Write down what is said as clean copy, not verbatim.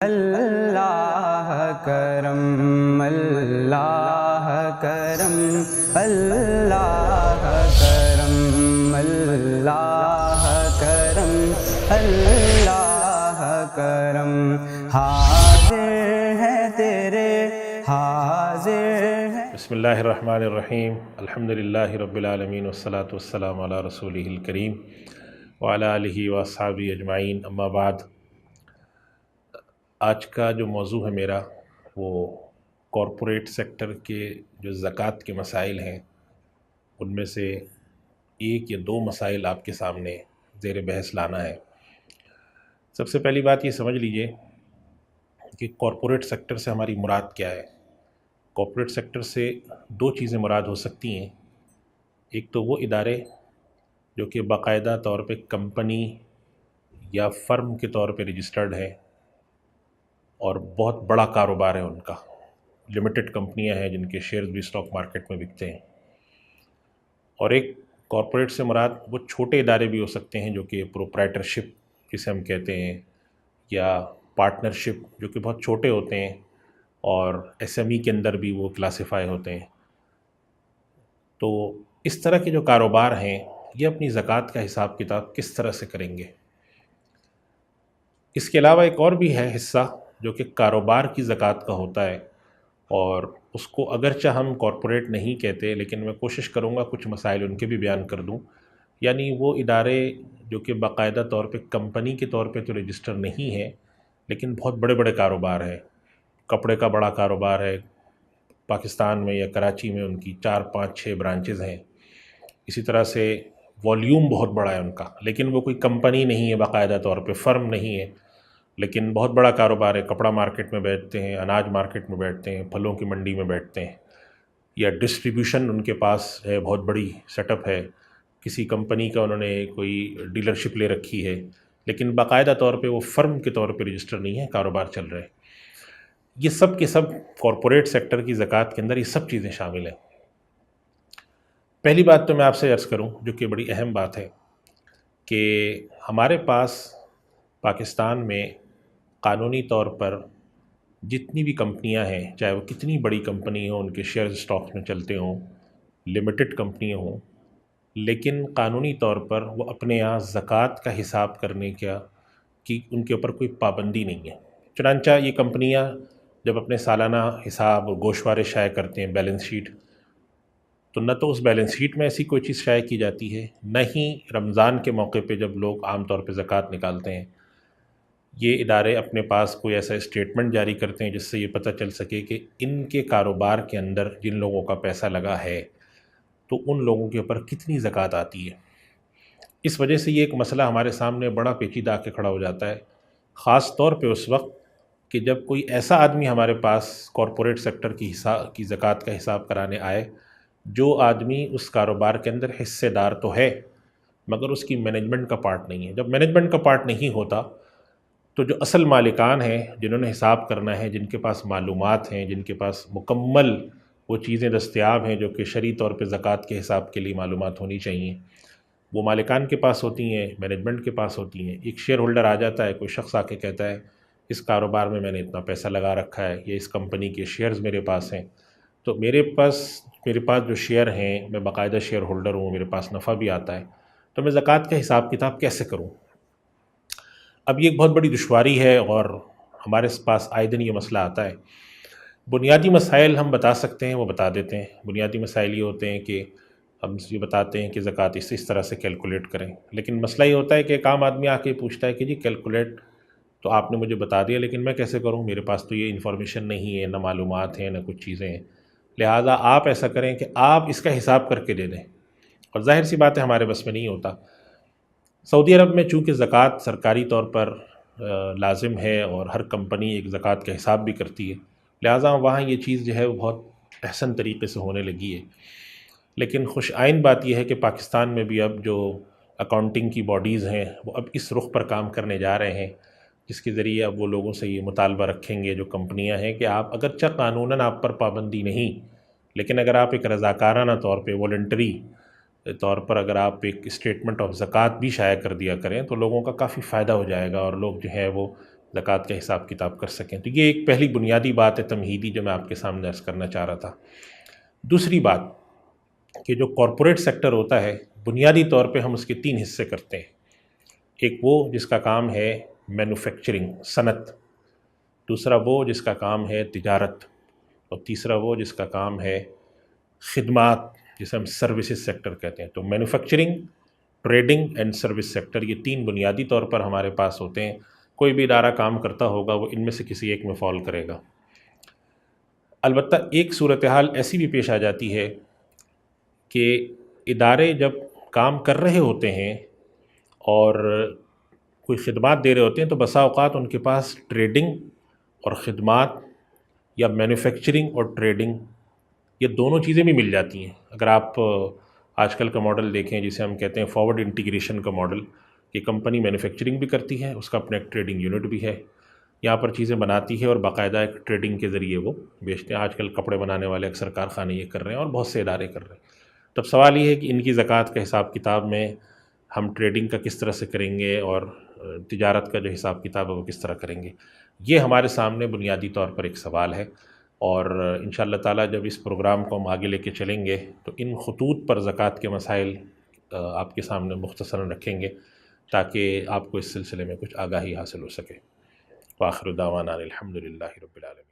اللہ کرم اللہ کرم اللہ کرم اللہ کرم اللہ کرم حاضر ہے تیرے حاضر ہے۔ بسم اللہ الرحمن الرحیم، الحمدللہ رب العالمین والصلاة والسلام علی رسولہ الکریم وعلی آلہ واصحابہ اجمعین، اما بعد۔ آج کا جو موضوع ہے میرا وہ کارپوریٹ سیکٹر کے جو زکوٰۃ کے مسائل ہیں ان میں سے ایک یا دو مسائل آپ کے سامنے زیر بحث لانا ہے۔ سب سے پہلی بات یہ سمجھ لیجئے کہ کارپوریٹ سیکٹر سے ہماری مراد کیا ہے۔ کارپوریٹ سیکٹر سے دو چیزیں مراد ہو سکتی ہیں۔ ایک تو وہ ادارے جو کہ باقاعدہ طور پہ کمپنی یا فرم کے طور پہ رجسٹرڈ ہے اور بہت بڑا کاروبار ہے ان کا، لمیٹڈ کمپنیاں ہیں جن کے شیئرز بھی اسٹاک مارکیٹ میں بکتے ہیں۔ اور ایک کارپوریٹ سے مراد وہ چھوٹے ادارے بھی ہو سکتے ہیں جو کہ پروپرائٹرشپ جسے ہم کہتے ہیں، یا پارٹنرشپ جو کہ بہت چھوٹے ہوتے ہیں اور ایس ایم ای کے اندر بھی وہ کلاسیفائی ہوتے ہیں۔ تو اس طرح کے جو کاروبار ہیں یہ اپنی زکوٰۃ کا حساب کتاب کس طرح سے کریں گے؟ اس کے علاوہ ایک اور بھی ہے حصہ جو کہ کاروبار کی زکوٰۃ کا ہوتا ہے، اور اس کو اگرچہ ہم کارپوریٹ نہیں کہتے لیکن میں کوشش کروں گا کچھ مسائل ان کے بھی بیان کر دوں۔ یعنی وہ ادارے جو کہ باقاعدہ طور پہ کمپنی کے طور پہ تو رجسٹر نہیں ہے لیکن بہت بڑے بڑے کاروبار ہیں۔ کپڑے کا بڑا کاروبار ہے پاکستان میں یا کراچی میں، ان کی 4 5 6 برانچز ہیں۔ اسی طرح سے والیوم بہت بڑا ہے ان کا، لیکن وہ کوئی کمپنی نہیں ہے، باقاعدہ طور پہ فرم نہیں ہے، لیکن بہت بڑا کاروبار ہے۔ کپڑا مارکیٹ میں بیٹھتے ہیں، اناج مارکیٹ میں بیٹھتے ہیں، پھلوں کی منڈی میں بیٹھتے ہیں، یا ڈسٹریبیوشن ان کے پاس ہے، بہت بڑی سیٹ اپ ہے، کسی کمپنی کا انہوں نے کوئی ڈیلرشپ لے رکھی ہے، لیکن باقاعدہ طور پہ وہ فرم کے طور پہ رجسٹر نہیں ہے، کاروبار چل رہے ہیں۔ یہ سب کے سب کارپوریٹ سیکٹر کی زکوٰۃ کے اندر یہ سب چیزیں شامل ہیں۔ پہلی بات تو میں آپ سے عرض کروں جو کہ بڑی اہم بات ہے کہ ہمارے پاس پاکستان میں قانونی طور پر جتنی بھی کمپنیاں ہیں، چاہے وہ کتنی بڑی کمپنی ہوں، ان کے شیئرز اسٹاکس میں چلتے ہوں، لمیٹڈ کمپنیاں ہوں، لیکن قانونی طور پر وہ اپنے یہاں زکوٰۃ کا حساب کرنے کی ان کے اوپر کوئی پابندی نہیں ہے۔ چنانچہ یہ کمپنیاں جب اپنے سالانہ حساب اور گوشوارے شائع کرتے ہیں، بیلنس شیٹ، تو نہ تو اس بیلنس شیٹ میں ایسی کوئی چیز شائع کی جاتی ہے، نہ ہی رمضان کے موقع پہ جب لوگ عام طور پہ زکوٰۃ نکالتے ہیں یہ ادارے اپنے پاس کوئی ایسا اسٹیٹمنٹ جاری کرتے ہیں جس سے یہ پتہ چل سکے کہ ان کے کاروبار کے اندر جن لوگوں کا پیسہ لگا ہے تو ان لوگوں کے اوپر کتنی زکوٰۃ آتی ہے۔ اس وجہ سے یہ ایک مسئلہ ہمارے سامنے بڑا پیچیدہ آ کے کھڑا ہو جاتا ہے، خاص طور پہ اس وقت کہ جب کوئی ایسا آدمی ہمارے پاس کارپوریٹ سیکٹر کی زکوٰۃ کا حساب کرانے آئے جو آدمی اس کاروبار کے اندر حصے دار تو ہے مگر اس کی مینجمنٹ کا پارٹ نہیں ہے۔ جب مینجمنٹ کا پارٹ نہیں ہوتا تو جو اصل مالکان ہیں، جنہوں نے حساب کرنا ہے، جن کے پاس معلومات ہیں، جن کے پاس مکمل وہ چیزیں دستیاب ہیں جو کہ شرعی طور پہ زکوٰۃ کے حساب کے لیے معلومات ہونی چاہیے، وہ مالکان کے پاس ہوتی ہیں، مینجمنٹ کے پاس ہوتی ہیں۔ ایک شیئر ہولڈر آ جاتا ہے، کوئی شخص آ کے کہتا ہے اس کاروبار میں میں نے اتنا پیسہ لگا رکھا ہے، یا اس کمپنی کے شیئرز میرے پاس ہیں، تو میرے پاس جو شیئر ہیں، میں باقاعدہ شیئر ہولڈر ہوں، میرے پاس نفع بھی آتا ہے، تو میں زکوٰۃ کا حساب کتاب کیسے کروں؟ اب یہ ایک بہت بڑی دشواری ہے اور ہمارے پاس آئے دن یہ مسئلہ آتا ہے۔ بنیادی مسائل ہم بتا سکتے ہیں، وہ بتا دیتے ہیں۔ بنیادی مسائل یہ ہوتے ہیں کہ ہم یہ بتاتے ہیں کہ زکوٰۃ اس طرح سے کیلکولیٹ کریں، لیکن مسئلہ یہ ہوتا ہے کہ ایک عام آدمی آ کے پوچھتا ہے کہ جی کیلکولیٹ تو آپ نے مجھے بتا دیا لیکن میں کیسے کروں، میرے پاس تو یہ انفارمیشن نہیں ہے، نہ معلومات ہیں، نہ کچھ چیزیں ہیں۔ لہٰذا آپ ایسا کریں کہ آپ اس کا حساب کر کے دے دیں، اور ظاہر سی بات ہے ہمارے بس میں نہیں ہوتا۔ سعودی عرب میں چونکہ زکوٰۃ سرکاری طور پر لازم ہے اور ہر کمپنی ایک زکوٰۃ کا حساب بھی کرتی ہے، لہٰذا وہاں یہ چیز جو ہے وہ بہت احسن طریقے سے ہونے لگی ہے۔ لیکن خوش آئند بات یہ ہے کہ پاکستان میں بھی اب جو اکاؤنٹنگ کی باڈیز ہیں وہ اب اس رخ پر کام کرنے جا رہے ہیں جس کے ذریعے اب وہ لوگوں سے یہ مطالبہ رکھیں گے جو کمپنیاں ہیں کہ آپ اگرچہ قانوناً آپ پر پابندی نہیں، لیکن اگر آپ ایک رضاکارانہ طور پہ والنٹری طور پر اگر آپ ایک اسٹیٹمنٹ آف زکوٰۃ بھی شائع کر دیا کریں تو لوگوں کا کافی فائدہ ہو جائے گا، اور لوگ جو ہے وہ زکوٰۃ کا حساب کتاب کر سکیں. تو یہ ایک پہلی بنیادی بات ہے تمہیدی جو میں آپ کے سامنے عرض کرنا چاہ رہا تھا. دوسری بات کہ جو کارپوریٹ سیکٹر ہوتا ہے بنیادی طور پہ ہم اس کے 3 حصے کرتے ہیں. ایک وہ جس کا کام ہے مینوفیکچرنگ صنعت، دوسرا وہ جس کا کام ہے تجارت، اور تیسرا وہ جس کا کام ہے خدمات جسے ہم سروسز سیکٹر کہتے ہیں. تو manufacturing, trading and service sector, یہ 3 بنیادی طور پر ہمارے پاس ہوتے ہیں. کوئی بھی ادارہ کام کرتا ہوگا وہ ان میں سے کسی ایک میں فال کرے گا. البتہ ایک صورتحال ایسی بھی پیش آ جاتی ہے کہ ادارے جب کام کر رہے ہوتے ہیں اور کوئی خدمات دے رہے ہوتے ہیں تو بسا اوقات ان کے پاس ٹریڈنگ اور خدمات یا مینوفیکچرنگ اور ٹریڈنگ یہ دونوں چیزیں بھی مل جاتی ہیں. اگر آپ آج کل کا ماڈل دیکھیں جسے ہم کہتے ہیں فارورڈ انٹیگریشن کا ماڈل، کہ کمپنی مینوفیکچرنگ بھی کرتی ہے، اس کا اپنا ایک ٹریڈنگ یونٹ بھی ہے، یہاں پر چیزیں بناتی ہے اور باقاعدہ ایک ٹریڈنگ کے ذریعے وہ بیچتے ہیں. آج کل کپڑے بنانے والے اکثر کارخانے یہ کر رہے ہیں اور بہت سے ادارے کر رہے ہیں. تب سوال یہ ہے کہ ان کی زکوٰۃ کا حساب کتاب میں ہم ٹریڈنگ کا کس طرح سے کریں گے اور تجارت کا جو حساب کتاب ہے وہ کس طرح کریں گے. یہ ہمارے سامنے بنیادی طور پر ایک سوال ہے، اور انشاءاللہ تعالیٰ جب اس پروگرام کو ہم آگے لے کے چلیں گے تو ان خطوط پر زکوٰۃ کے مسائل آپ کے سامنے مختصراً رکھیں گے تاکہ آپ کو اس سلسلے میں کچھ آگاہی حاصل ہو سکے. وآخر دعوانا الحمد للہ رب العالمین.